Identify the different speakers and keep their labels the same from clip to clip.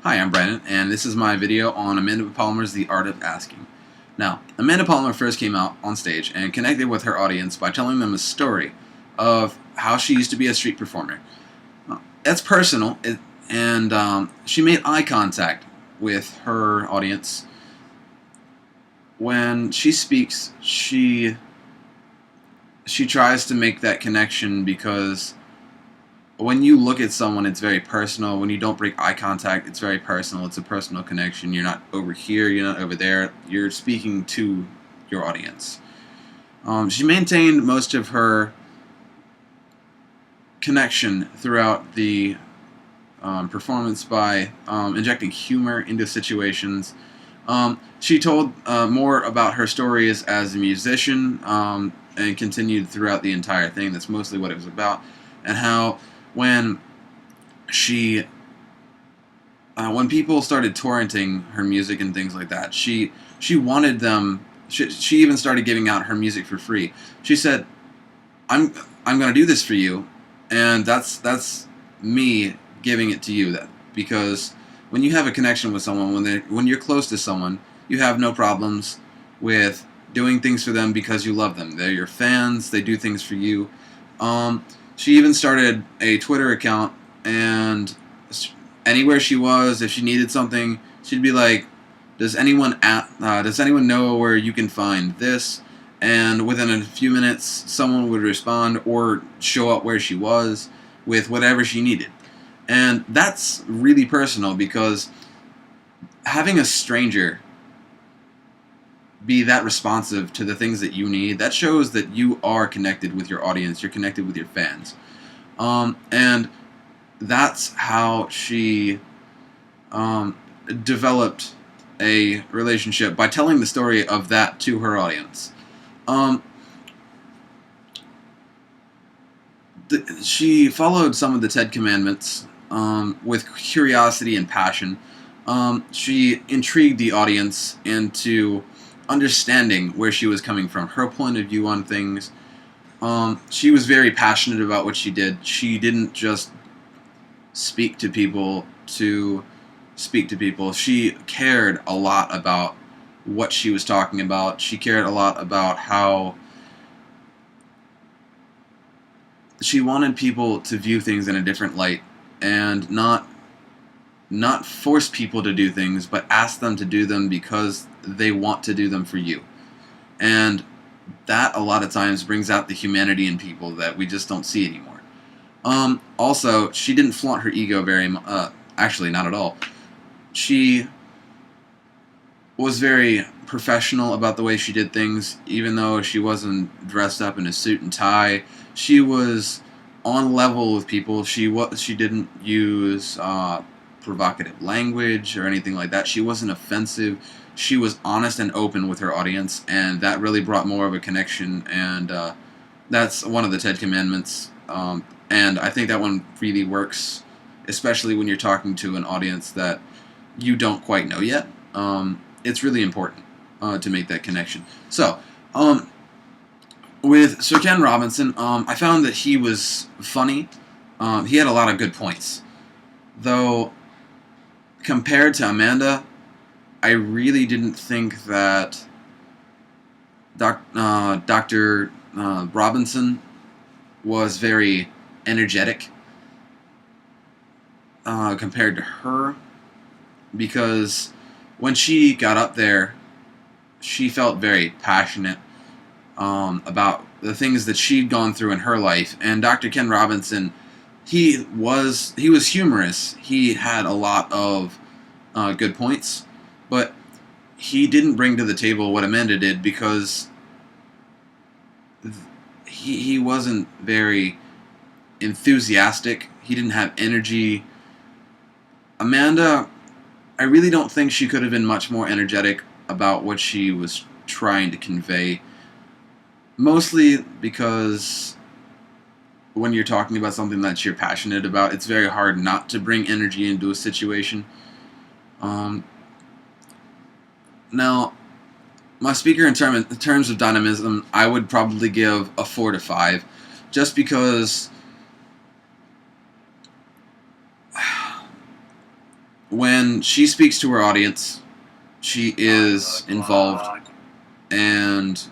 Speaker 1: Hi, I'm Brandon, and this is my video on Amanda Palmer's The Art of Asking. Now, Amanda Palmer first came out on stage and connected with her audience by telling them a story of how she used to be a street performer. It's personal, and she made eye contact with her audience. When she speaks, she tries to make that connection because when you look at someone, it's very personal. When you don't break eye contact, it's very personal. It's a personal connection. You're not over here, you're not over there. You're speaking to your audience. She maintained most of her connection throughout the performance by injecting humor into situations. She told more about her stories as a musician and continued throughout the entire thing. That's mostly what it was about, and how when when people started torrenting her music and things like that, she wanted them. She even started giving out her music for free. She said, "I'm going to do this for you, and that's me giving it to you." That because when you have a connection with someone, when you're close to someone, you have no problems with doing things for them because you love them. They're your fans. They do things for you. She even started a Twitter account, and anywhere she was, if she needed something, she'd be like, does anyone know where you can find this? And within a few minutes, someone would respond or show up where she was with whatever she needed. And that's really personal, because having a stranger be that responsive to the things that you need, that shows that you are connected with your audience, you're connected with your fans. And that's how she developed a relationship, by telling the story of that to her audience. She followed some of the Ten Commandments with curiosity and passion. She intrigued the audience into understanding where she was coming from, her point of view on things. She was very passionate about what she did. She didn't just speak to people to speak to people. She cared a lot about what she was talking about. She cared a lot about how she wanted people to view things in a different light, and not force people to do things, but ask them to do them because they want to do them for you. And that a lot of times brings out the humanity in people that we just don't see anymore. Also, she didn't flaunt her ego very much. Actually, not at all. She was very professional about the way she did things, even though she wasn't dressed up in a suit and tie. She was on level with people. She didn't use provocative language or anything like that. She wasn't offensive. She was honest and open with her audience, and that really brought more of a connection. And that's one of the Ten Commandments. And I think that one really works, especially when you're talking to an audience that you don't quite know yet. It's really important to make that connection. So, with Sir Ken Robinson, I found that he was funny. He had a lot of good points. Though, compared to Amanda, I really didn't think that Dr. Robinson was very energetic compared to her, because when she got up there, she felt very passionate about the things that she'd gone through in her life. And Dr. Ken Robinson, he was humorous. He had a lot of good points, but he didn't bring to the table what Amanda did, because he wasn't very enthusiastic. He didn't have energy. Amanda, I really don't think she could have been much more energetic about what she was trying to convey. Mostly because when you're talking about something that you're passionate about, it's very hard not to bring energy into a situation. Now, my speaker in terms of dynamism, I would probably give a 4 to 5, just because when she speaks to her audience, she is involved, and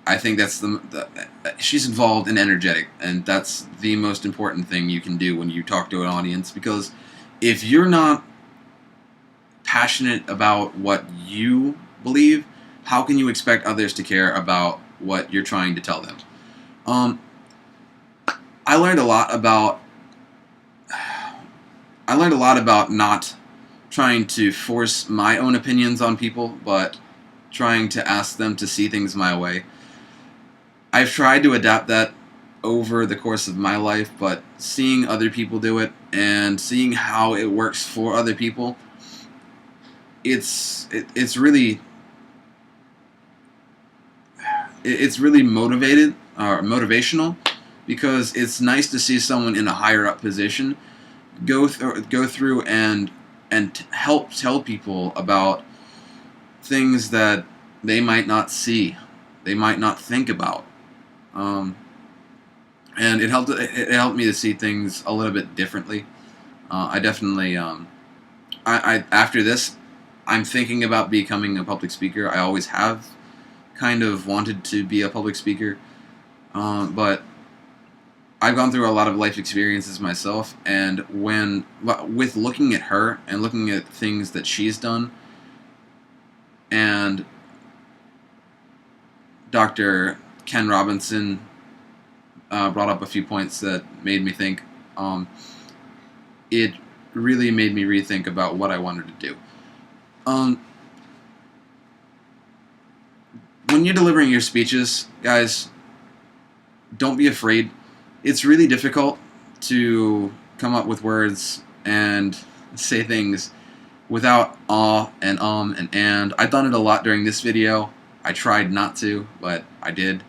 Speaker 1: I think that's she's involved and energetic, and that's the most important thing you can do when you talk to an audience, because if you're not passionate about what you believe, how can you expect others to care about what you're trying to tell them? I learned a lot about not trying to force my own opinions on people, but trying to ask them to see things my way. I've tried to adapt that over the course of my life, but seeing other people do it and seeing how it works for other people, it's really motivational, because it's nice to see someone in a higher up position go through and help tell people about things that they might not see, they might not think about, and it helped me to see things a little bit differently. I definitely I after this, I'm thinking about becoming a public speaker. I always have kind of wanted to be a public speaker, but I've gone through a lot of life experiences myself, and with looking at her and looking at things that she's done, and Dr. Ken Robinson brought up a few points that made me think. It really made me rethink about what I wanted to do. When you're delivering your speeches, guys, don't be afraid. It's really difficult to come up with words and say things without awe and and. I've done it a lot during this video. I tried not to, but I did.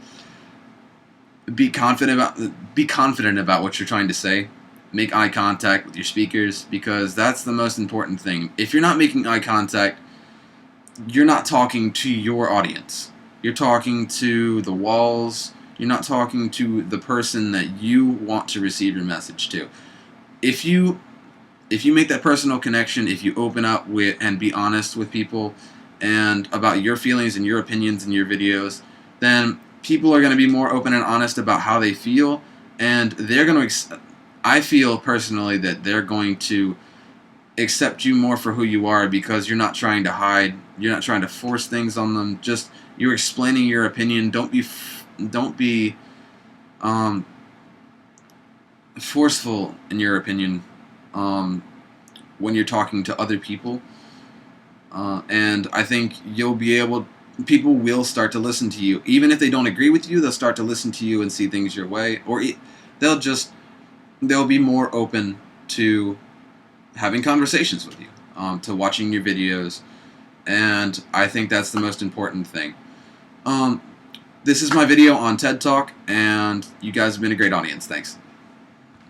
Speaker 1: Be confident about what you're trying to say. Make eye contact with your speakers, because that's the most important thing. If you're not making eye contact, you're not talking to your audience. You're talking to the walls. You're not talking to the person that you want to receive your message to. If you make that personal connection, if you open up with and be honest with people and about your feelings and your opinions in your videos, then people are going to be more open and honest about how they feel, and they're going to I feel personally that they're going to accept you more for who you are, because you're not trying to hide, you're not trying to force things on them. Just you're explaining your opinion. Don't be forceful in your opinion when you're talking to other people, and I think people will start to listen to you. Even if they don't agree with you, they'll start to listen to you and see things your way, or they'll be more open to having conversations with you, to watching your videos, and I think that's the most important thing. This is my video on TED Talk, and you guys have been a great audience. Thanks.